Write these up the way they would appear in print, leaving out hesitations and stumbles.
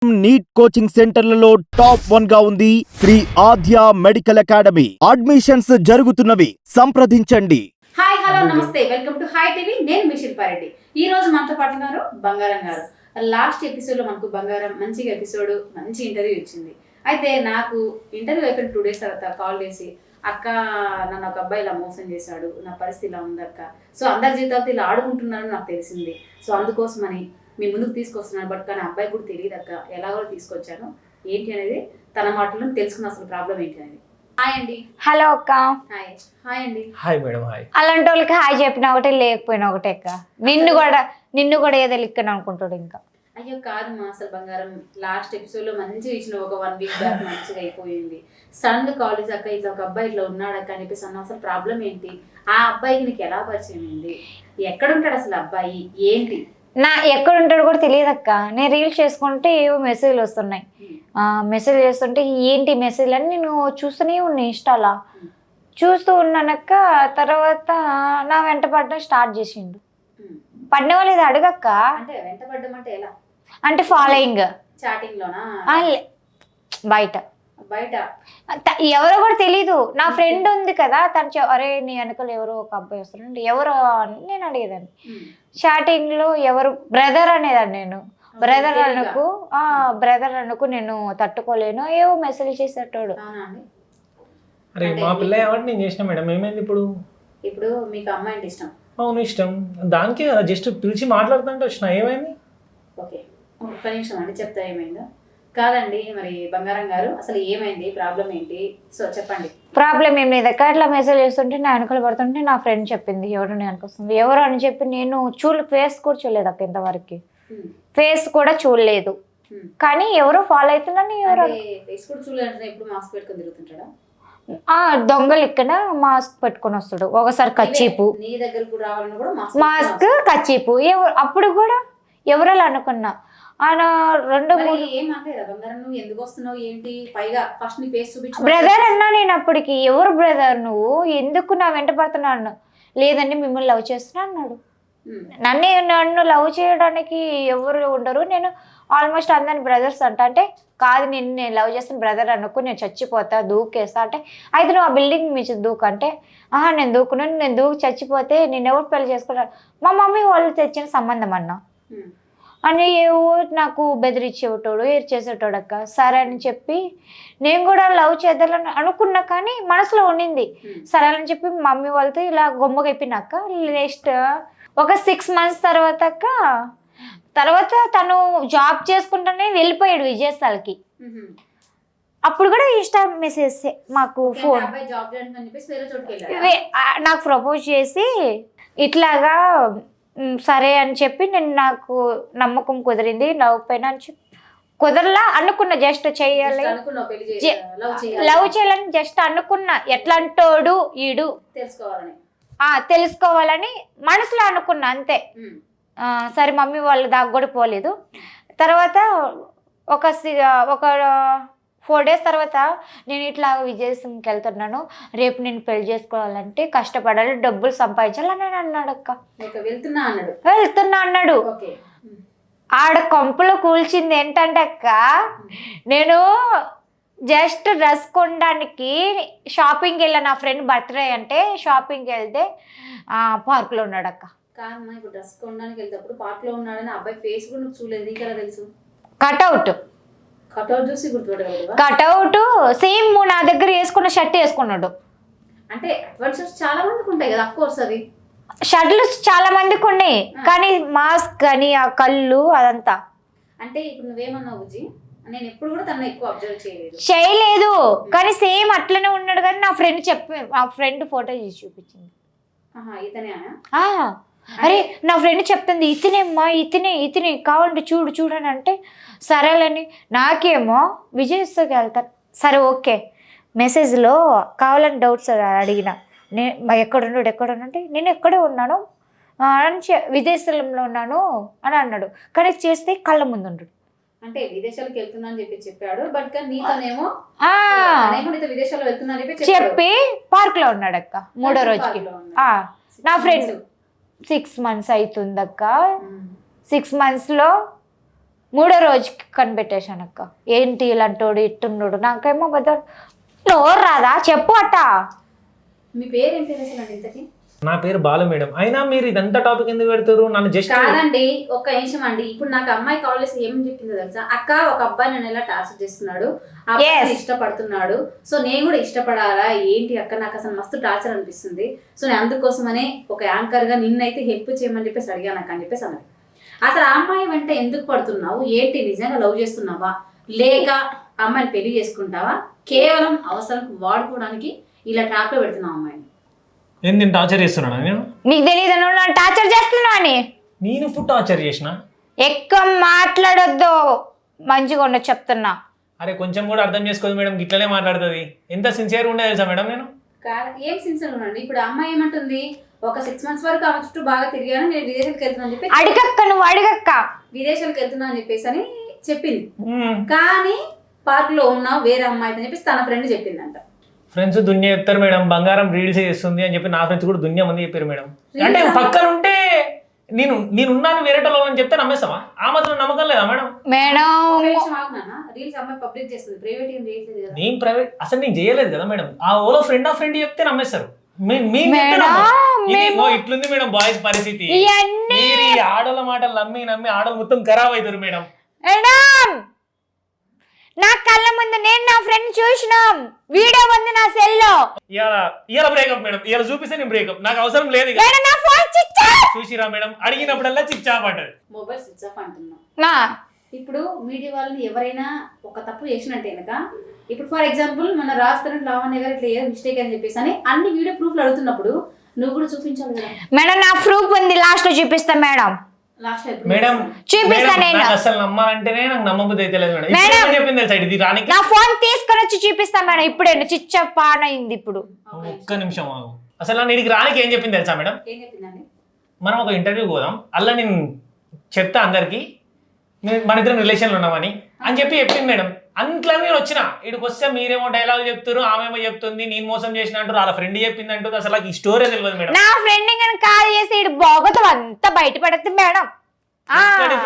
NEET coaching సెంటర్లలో top 1 గా ఉంది శ్రీ ఆద్య మెడికల్ అకాడమీ. అడ్మిషన్స్ జరుగుతున్నవి, సంప్రదించండి. హాయ్ హలో నమస్తే, వెల్కమ్ టు హాయ్ టీవీ. నేను మీ శిల్పారెడ్డి. ఈ రోజు మనతో పాటు ఉన్నారు బంగారం గారు. లాస్ట్ ఎపిసోడ్ లో మనకు బంగారం మంచిగా ఎపిసోడ్ మంచి ఇంటర్వ్యూ ఇచ్చింది. అయితే నాకు ఇంటర్వ్యూ అయిపోయిన 2 days తర్వాత కాల్ చేసి, అక్క నన్ను ఒక అబ్బాయి ఇలా మోసం చేశాడు, నా పరిస్థితి ఇలా ఉందక్క, సో అందరి జీవితాలతో ఇలా ఆడుకుంటున్నారని నాకు తెలిసింది, సో అందుకోసమని మీ ముందుకు తీసుకొస్తున్నాను. బట్ కానీ అబ్బాయి కూడా తెలియదు అక్క, ఎలాగో తీసుకొచ్చాను ఏంటి అనేది తన మాటలను తెలుసుకున్న అసలు ప్రాబ్లం ఏంటి అనేది. హాయ్ అండి. హలో అక్క. హాయ్. హాయ్ అండి. Hi madam. హాయ్. అలాంటి వాళ్ళకి హాయ్ చెప్పినా ఒకటే, లేకపోయినా ఒకటే అక్క. నిన్ను కూడా ఏదో లిక్కని అనుకుంటాడు ఇంకా. అయ్యో కాదు మా, అసలు బంగారం లాస్ట్ ఎపిసోడ్ లో మంచిగా ఇచ్చిన ఒక 1 week బ్యాక్ మంచిగా అయిపోయింది. సడన్ గా కాలేజ్ అక్క ఇట్లా ఒక అబ్బాయి ఇట్లా ఉన్నాడక్క అని చెప్పేసి అన్న, అసలు ప్రాబ్లం ఏంటి, ఆ అబ్బాయికి నీకు ఎలా పరిచయం అయింది, ఎక్కడుంటాడు అసలు అబ్బాయి ఏంటి? నా ఎక్కడ ఉంటాడు కూడా తెలియదు అక్క. నేను రీల్స్ చేసుకుంటే ఏవో మెసేజ్లు వస్తున్నాయి. మెసేజ్ చేస్తుంటే ఏంటి మెసేజ్ అని నేను చూస్తూనే ఉన్నా. ఇన్స్టాలా చూస్తూ ఉన్నానక్క. తర్వాత నా వెంట పడడం స్టార్ట్ చేసిండు. పడిన వాళ్ళు ఇది అడగక్క. అంటే వెంట పడ్డం అంటే ఎలా? అంటే ఫాలోయింగ్ చాటింగ్ లోనా? బయట బయట ఎవరో కూడా తెలీదు. నా ఫ్రెండ్ ఉంది కదా, తను అరే నీ వెనకలు ఎవరో ఒక అబ్బాయి వస్తున్నాడు, ఎవరో అని నేను అడిగేదాన్ని. చాటింగ్ లో ఎవరు బ్రదర్ అనేదాన్ని. నేను బ్రదర్ అనుకు నేను తట్టుకోలేను, ఏవో మెసేజ్ చేసేటోడు. అరే మా పిల్ల ఎవరు నేను చేసిన మేడం, ఏమైంది ఇప్పుడు? ఇప్పుడు మీకు అమ్మాయి అంటే ఇష్టం? అవును ఇష్టం, దానికి జస్ట్ పిలిచి మాట్లాడుతుంటే వచ్చిన, ఏమైంది? ఓకే, ఒక్క నిమిషం అండి చెప్తా ఏమైందో. కాదండి మరి బంగారం గారు, అసలు ఏమైంది, ప్రాబ్లం ఏంటి, సో చెప్పండి. ప్రాబ్లం ఏం లేదక్క. అట్లా మెసేజ్ చేస్తుంటే నా వెనకలు పడుతుంటే నా ఫ్రెండ్ చెప్పింది ఎవరు నేను వస్తుంది ఎవరు అని చెప్పి. నేను ఫేస్ కూడా చూడలేదు అక్క, ఇంతవరకు ఫేస్ కూడా చూడలేదు. కానీ ఎవరో ఫాలో అవుతున్నాను. ఎవరు ఫేస్ కూడా చూడలేదు, ఇప్పుడు మాస్క్ పెట్టుకొని తిరుగుతుంటాడా? దొంగలు ఇక్కడ మాస్క్ పెట్టుకొని వస్తాడు. ఒకసారి కచ్చీపు, నీ దగ్గర కూడా రావాలని కూడా మాస్క్ కచ్చీపు. అప్పుడు కూడా ఎవరో అనుకున్నా. ఆయన 2-3 ఏమంటారా బంగారం, నువ్వు ఎందుకు వస్తున్నావు ఏంటి, పైగా ఫస్ట్ నీ ఫేస్ చూపించు. బ్రదర్ అన్నా నేను అప్పటికి. ఎవరు బ్రదర్ నువ్వు, ఎందుకు నా వెంట పడుతున్నాను? లేదండి మిమ్మల్ని లవ్ చేస్తున్నా అన్నాడు. నన్ను లవ్ చేయడానికి ఎవరు ఉండరు, నేను ఆల్మోస్ట్ అందరిని బ్రదర్స్ అంటే కాదు నేను లవ్ చేస్తాను బ్రదర్ అనుకో, నేను చచ్చిపోతా దూకేస్తా అంటే, అయితే నువ్వు ఆ బిల్డింగ్ మీద దూకు అంటే, నేను దూకున్నాను, నేను దూకి చచ్చిపోతే నేను ఎవరు పెళ్లి చేసుకున్నాను, మా మమ్మీ వాళ్ళు తెచ్చిన సంబంధం అన్నా అని ఏవో నాకు బెదిరించేటోడు, చేసేటోడు అక్క. సరే అని చెప్పి నేను కూడా లవ్ చేద్దాలని అనుకున్నా, కానీ మనసులో ఉండింది. సరే అని చెప్పి మమ్మీ వాళ్ళతో ఇలా గొమ్మగా అయిపోయినాక నెక్స్ట్ ఒక 6 months తర్వాత తను జాబ్ చేసుకుంటానే వెళ్ళిపోయాడు విజయస్థాల్కి. అప్పుడు కూడా ఇన్స్టా మెసేజ్ మాకు ఫోన్ నాకు ప్రపోజ్ చేసి ఇట్లాగా సరే అని చెప్పి నాకు నమ్మకం కుదిరింది. లవ్ పైన అని చెప్పి కుదరలా అనుకున్నా, జస్ట్ చెయ్యాలి లవ్ చేయాలని జస్ట్ అనుకున్నా. ఎట్లాంటోడు ఈడు తెలుసుకోవాలని మనసులో అనుకున్నా అంతే. సరే మమ్మీ వాళ్ళ దాకా కూడా పోలేదు. తర్వాత ఒక 4 days తర్వాత నేను ఇట్లా విజయసింగ్కి వెళ్తున్నాను, రేపు నేను పెళ్లి చేసుకోవాలంటే కష్టపడాలి, డబ్బులు సంపాదించాలి అని అన్నాడు అక్క. వెళ్తున్నా అన్నాడు. ఆడ కొంపలో కూల్చింది ఏంటంటే అక్క, నేను జస్ట్ డ్రెస్ కొనడానికి షాపింగ్కి వెళ్ళా. నా ఫ్రెండ్ బర్త్డే అంటే షాపింగ్కి వెళ్తే పార్క్లో ఉన్నాడు అక్క. కాదమ్మా, ఇప్పుడు డ్రెస్ కొనడానికి వెళ్తేప్పుడు పార్క్ లో ఉన్నాడని అబ్బాయి ఫేస్ కూడా నువ్వు చూడలేదు, నీకు ఎలా తెలుసు? కట్అవుట్ చూసి గుర్తుపట్టగలవా? కట్అవుట్ సేమ్ నా దగ్గర వేసుకున్న షర్ట్ వేసుకున్నాడు. అంటే అడ్వాన్సెస్ చాలా మందికి ఉంటాయి కదా, అఫ్ కోర్స్ అది షర్ట్లు చాలా మందికి ఉన్నాయి, కానీ మాస్క్ కానీ ఆ కళ్ళు అదంతా. అంటే ఇప్పుడు నువ్వేమన్నావు బుజ్జి, నేను ఎప్పుడు కూడా తను ఎక్కువ అబ్జర్వ్ చేయలేదు, కానీ సేమ్ అట్లనే ఉన్నాడు. కానీ నా ఫ్రెండ్ ఫోటో తీసి చూపించింది. ఇతనే? అరే నా ఫ్రెండ్ చెప్తుంది ఇతనేమ్మా, ఇతనే కావాలంటే చూడని అంటే సరేలని. నాకేమో విజయస్థకి వెళ్తాను. సరే ఓకే, మెసేజ్లో కావాలని డౌట్స్ అడిగిన, ఎక్కడున్నాడు అంటే నేను ఎక్కడే ఉన్నాను విదేశాలలో ఉన్నాను అని అన్నాడు. కానీ చేస్తే కళ్ళ ముందు ఉన్నాడు. అంటే విదేశాలకు వెళ్తున్నా అని చెప్పాడు, బట్ నీతోనేమో విదేశాల్లో వెళ్తున్నా అని చెప్పి పార్క్ లో ఉన్నాడు అక్క. 3వ రోజుకి నా ఫ్రెండ్ 6 months అవుతుంది అక్క. 6 monthsలో 3వ రోజుకి కనిపెట్టేశాను అక్క. ఏంటి ఇలాంటోడు ఇట్టున్నాడు, నాకేమో పెద్ద నోరు రాదా చెప్పు అట్ట. మీ పేరు ఏం పేరు అసలు ఇంతకి? నా పేరు బాలు మేడం. అయినా మీరు ఇదంతా టాపిక్ ఎందుకు పెడతారు? నన్ను జస్ట్ కాదండి, ఒక్క నిమిషం అండి. ఇప్పుడు నాకు అమ్మాయి కాల్ చేసి ఏం చెప్పిందో తెలుసా? అక్క, ఒక అబ్బాయి నన్ను ఎలా టార్చర్ చేస్తున్నాడు, ఆ అబ్బాయి Yes. నన్ను ఇష్టపడుతున్నాడు, సో నేను కూడా ఇష్టపడాలా ఏంటి అక్క, నాకు అసలు మస్తు టార్చర్ అనిపిస్తుంది, సో నేను అందుకోసమనే ఒక యాంకర్ గా నిన్నైతే హెల్ప్ చేయమని చెప్పేసి అడిగాను అక్క అని చెప్పేసి అన్నది. అసలు ఆ అమ్మాయి వెంట ఎందుకు పడుతున్నావు, ఏంటి, నిజంగా లవ్ చేస్తున్నావా, లేక అమ్మాయిని పెళ్లి చేసుకుంటావా, కేవలం అవసరం వాడుకోవడానికి ఇలా ట్రాప్ లో పెడుతున్నావు అమ్మాయిని? ఏంది టార్చర్ చేస్తున్నాను నేను? నీకు తెలియదు నువ్వు నన్ను టార్చర్ చేస్తున్నావు అని. నేను ఇప్పుడు టార్చర్ చేసిన? ఎక్కువ మాట్లాడొద్దు, మంచిగా ఉండదు చెప్తున్నా. అరే కొంచెం కూడా అర్థం చేసుకోదు మేడం, గిట్లనే మాట్లాడుతుంది. ఎంత సిన్సియర్గా ఉండే తెలుసా మేడం నేను? కాదు, ఏం సిన్సియర్ ఉండండి. ఇప్పుడు అమ్మాయి ఏమంటుంది, ఒక 6 months వరకు ఆమె చుట్టూ బాగా తిరిగాను, నేను విదేశాలకు వెళ్తున్నా అని చెప్పి అడిగక్క, నువ్వు అడిగక్క. విదేశాలకు వెళ్తున్నా అని చెప్పేసి అని చెప్పింది. మ్మ్. కానీ పార్క్ లో ఉన్న వేరే అమ్మాయి అని చెప్పేసి తన ఫ్రెండ్ చెప్పిందంట. ఫ్రెండ్స్ దున్య చెప్తారు మేడం, బంగారం రీల్స్ చేస్తుంది అని చెప్పి నా ఫ్రెండ్స్ కూడా దున్య మంది చెప్పారు మేడం. అంటే పక్కన ఉంటే నేనున్నాను వేరే అని చెప్తే నమ్మేస్తావా? ఆ మాత్రం నమ్మకం లేదా మేడం? మేడం రీల్స్ అమ్మాయి పబ్లిక్ చేస్తుంది, ప్రైవేట్ ఏం చేయట్లేదు కదా. నేను ప్రైవేట్ అసలు నేను చేయలేదు కదా మేడం. ఆ ఓలో ఫ్రెండ్ చెప్తే నమ్మేస్తారు. ఇట్లుంది మేడం బాయ్స్ పరిస్థితి. ఇవన్నీ మీరు ఈ ఆడోళ్ళ మాటలు నమ్మి ఆడోళ్ళు మొత్తం ఖరాబ్ అవుతారు మేడం. మేడం, నా కళ్ళ ముందు నేను నా ఫ్రెండ్ చూసినాం, వీడియో ఉంది నా సెల్లో. ఇవాళ బ్రేకప్ మేడం, ఇవాళ చూపిస్తే నేను బ్రేకప్, నాకు అవసరం లేదు ఇక. మేడం నా ఫోన్ చిచ్చా. చూసిరా మేడం, అడిగినప్పుడల్లా చిచ్చా పడ్డది. మొబైల్ స్విచ్ ఆఫ్ అంటున్నా. నా ఇప్పుడు మీడియా వాళ్ళని ఎవరైనా ఒక తప్పు చేసినట్టే కనుక, ఇప్పుడు ఫర్ ఎగ్జాంపుల్ మన రాస్తున్న లావణ్య గారు ఇట్లా ఏదో మిస్టేక్ అని చెప్పేసి అని అన్ని వీడియో ప్రూఫ్లు అడుగుతున్నప్పుడు నువ్వు కూడా చూపించాలి కదా. మేడం నా ప్రూఫ్ ఉంది, లాస్ట్ లో చూపిస్తా మేడం. లాస్ట్ మేడం చూపిస్తా నేను. నాకు అసలు నమ్మాలంటేనే నాకు నమ్మబుద్ధి అయితే లేదు మేడం. మేడం, ఇప్పుడు చెప్పింది తెలుసా ఇది రానికి? నా ఫోన్ తీసుకొని వచ్చి చూపిస్తా మేడం. ఇప్పుడే చిచ్చ పాన్ అయింది ఇప్పుడు. ఒక్క నిమిషం ఆగు. అసలు నన్ను ఇడికి రానికి ఏం చెప్పింది తెలుసా మేడం? ఏం చెప్పిందండి? మనం ఒక ఇంటర్వ్యూ పోదాం, అలా నేను చెప్తా అందరికి మన ఇద్దరం రిలేషన్లో ఉన్నామని అని చెప్పింది మేడం. అంట్లో నేను వచ్చిన ఇక్కడికి వస్తే మీరేమో డైలాగ్ చెప్తారు, ఆమెమో చెప్తుంది నేను మోసం చేసిన అంటారు, వాళ్ళ ఫ్రెండ్ చెప్పింది అంటారు. అసలు నాకు ఈ స్టోరీ తెలియదు మేడం. నా ఫ్రెండ్ కానీ కాల్ చేసి ఇటు బాగోతాం అంతా బయటపడుతుంది మేడం.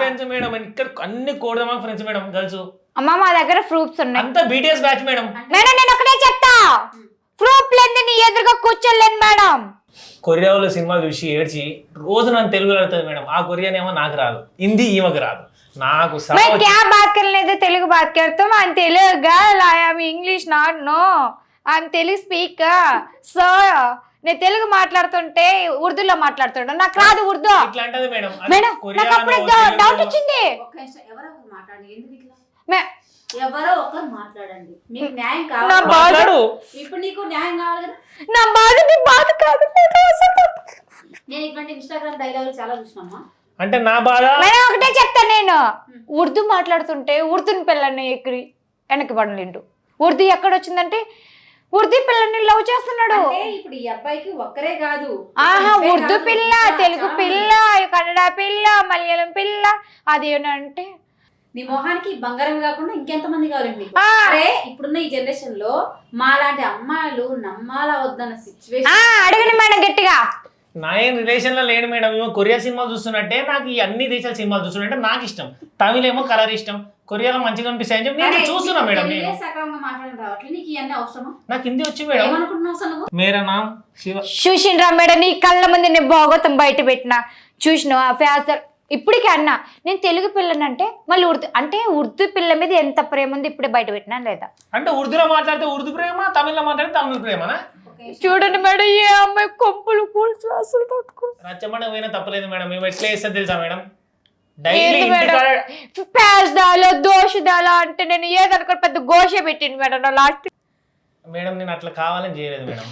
ఫ్రెండ్స్ మేడం, ఇక్కడ అన్ని కోడదామా ఫ్రెండ్స్ మేడం, గర్ల్స్. అమ్మ మా దగ్గర ప్రూఫ్స్ ఉన్నాయి. అంతా బీటీఎస్ బ్యాచ్ మేడం. మేడం నేను ఒకటే చెప్తా, ప్రూఫ్ లేదు నీ ఎదురుగా కూర్చోలేను మేడం. కొరియాలో సినిమా చూసి ఏడ్చి రోజు నన్ను తెలుగులో అడుగుతుంది మేడం. ఆ కొరియాన్ ఏమో నాకు రాదు, హిందీ ఈమెకు రాదు. నాకు मैं क्या बात कर लेते तेलुगु बात करता हूँ, I'm Telugu girl, I am English not no, I'm Telugu speaker, so నేను తెలుగు మాట్లాడుతుంటే ఉర్దూలో మాట్లాడుతుంటా, నాకు రాదు ఉర్దూ. ఇట్లాంటది మేడం. మేడం నాకు అప్పుడే డౌట్ వచ్చింది. ఒక్క నిమిషం, ఎవరో ఒకరు మాట్లాడండి. ఎందుకు ఇట్లా? మే- ఎవరో ఒకరు మాట్లాడండి, మీకు న్యాయం నా కావాలి. బాధ మాట్లాడు. ఇప్పుడు నీకు న్యాయం కావాలి కదా. నా బాధ నీ బాధ కాదు మేడం, అసలు తప్పు. నేను ఇటువంటి ఇన్స్టాగ్రామ్ డైలాగులు చాలా చూసినామా. అంటే నా బాధ మేడం ఒకటే చెప్తాను, నేను ఉర్దూ మాట్లాడుతుంటే ఉర్దూని పిల్లని ఎక్కడి వెనక్కి పడలేండు. ఉర్దూ ఎక్కడ వచ్చిందంటే ఉర్దూ పిల్లని లవ్ చేస్తున్నాడు. అంటే ఇప్పుడు ఈ అబ్బాయికి ఒక్కరే కాదు, ఆహా, ఇద్దరే ఉర్దూ కాదు, పిల్ల, ఇంకా తెలుగు చాలా పిల్ల, కన్నడ పిల్ల, మలయాళం పిల్ల, అదేనంటే నీ మొహానికి బంగారం కాకుండా ఇంకెంత మంది కావాలండి మీకు? ఆ. అరే ఇప్పుడున్న ఈ జనరేషన్ లో మాలాంటి అమ్మాయిలు నమ్మాలా వద్దన్న సిచ్యువేషన్. అడగండి మేడం గట్టిగా. నా ఏం రిలేషన్ లో లేడు మేడం. ఏమో కొరియా సినిమాలు చూస్తున్నట్టే నాకు ఈ అన్ని దేశాల సినిమాలు చూస్తున్నట్టే నాకు ఇష్టం. తమిళ ఏమో కలర్ ఇష్టం, కొరియాలో మంచిగా అనిపిస్తాయని చెప్పి నేను చూస్తున్నా మేడం. నేను సక్రమంగా మాట్లాడడం రావట్లేదు, నీకు ఇవన్నీ అవసరమా? నాకు హిందీ వచ్చి మేడం. ఏమనుకుంటున్నావు అసలు నువ్వు? మేరా నామ్ శివ. చూసిండ్రా మేడం, నీ కళ్ళ ముందు నేను భోగతం బయట పెట్టిన చూసిన ఫ్యాసర్. ఇప్పటికే అన్నా నేను తెలుగు పిల్లనంటే మళ్ళీ ఉర్దూ అంటే ఉర్దూ పిల్ల మీద ఎంత ప్రేమ ఉంది ఇప్పుడే బయట పెట్టినా లేదా? అంటే ఉర్దూలో మాట్లాడితే ఉర్దూ ప్రేమ, తమిళ్లో మాట్లాడితే తమిళ ప్రేమనా? చూడండి మేడం, ఏ అమ్మాయి కొంపులు కూల్చి అసలు పట్టుకుంటు రచ్చమండ పోయినా తప్పలేదు మేడం. మేము ఎట్లా వేస్తుంది తెలుసా మేడం? డైలీ పేస్దాలో దోషదాలో అంటే నేను ఏదనుకో పెద్ద గోష పెట్టింది మేడం నా లాస్ట్. మేడం నేను అట్లా కావాలని చేయలేదు మేడం.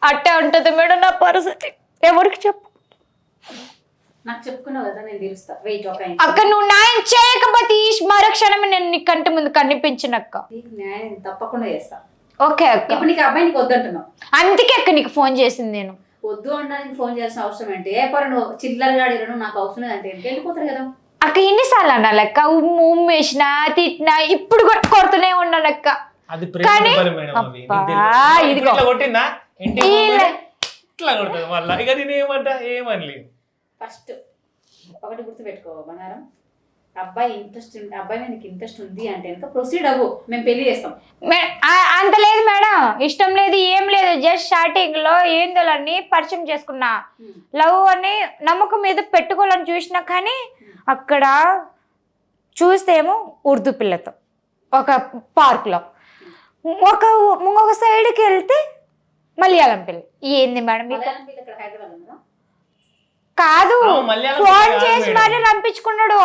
అట్టే ఉంటుంది మేడం నా పరిస్థితి, ఎవరికి చెప్పు. నాకు చెప్పుకున్నావు కదా, నేను తీరుస్తా. వెయిట్ ఒక అక్క నువ్వు న్యాయం చేయకపోతే ఈ మరుక్షణమే నేను నీ కంటి ముందు కనిపించినక్క. నీకు న్యాయం తప్పకుండా చేస్తా. ఓకే అక్క. ఇప్పుడు నీకు అబ్బాయి నీకు వద్దంటున్నావు, అందుకే అక్క నీకు ఫోన్ చేసింది నేను. వద్దు అనడానికి ఫోన్ చేయాల్సిన అవసరం ఏంటి? ఏ పరు నువ్వు చిల్లరగా అడిగిన నాకు అవసరం లేదంటే వెళ్ళిపోతారు కదా. అక్క ఎన్నిసార్లు అన్నా లెక్క ఉమ్మేసినా తిట్టినా ఇప్పుడు కూడా కొడుతూనే ఉన్నా లెక్క. అది ప్రేమ మేడం. అవి ఇదిగో ఇట్లా కొట్టిందా ఇంటి ఇట్లా కొడుతుంది మళ్ళీ. ఇక నేను ఏమంటా ఏమనలేదు. ఫస్ట్ ఒకటి గుర్తు పెట్టుకో బంగారం, అబ్బాయి అబ్బాయి మీద నీకు ఇంట్రెస్ట్ ఉంది అంటే కనుక ప్రొసీడ్ అవ్వు, మేము పెళ్లి చేస్తాం. అంత లేదు మేడం, ఇష్టం లేదు ఏం లేదు, జస్ట్ స్టార్టింగ్ లో ఏందోలని పరిచయం చేసుకున్నా, లవ్ అని నమ్మకం మీద పెట్టుకోవాలని చూసినా, కానీ అక్కడ చూస్తేమో ఉర్దూ పిల్లతో ఒక పార్క్లో, ఇంకొక సైడ్కి వెళ్తే మలయాళం పిల్ల. ఏంది మేడం మీకు? మలయాళం పిల్ల ఇక్కడ హైదరాబాద్ ఉందా? కాదు, మలయాళం ఫోన్ పిల్ల చేసి కాదు మరీ రంపించుకున్నాడు.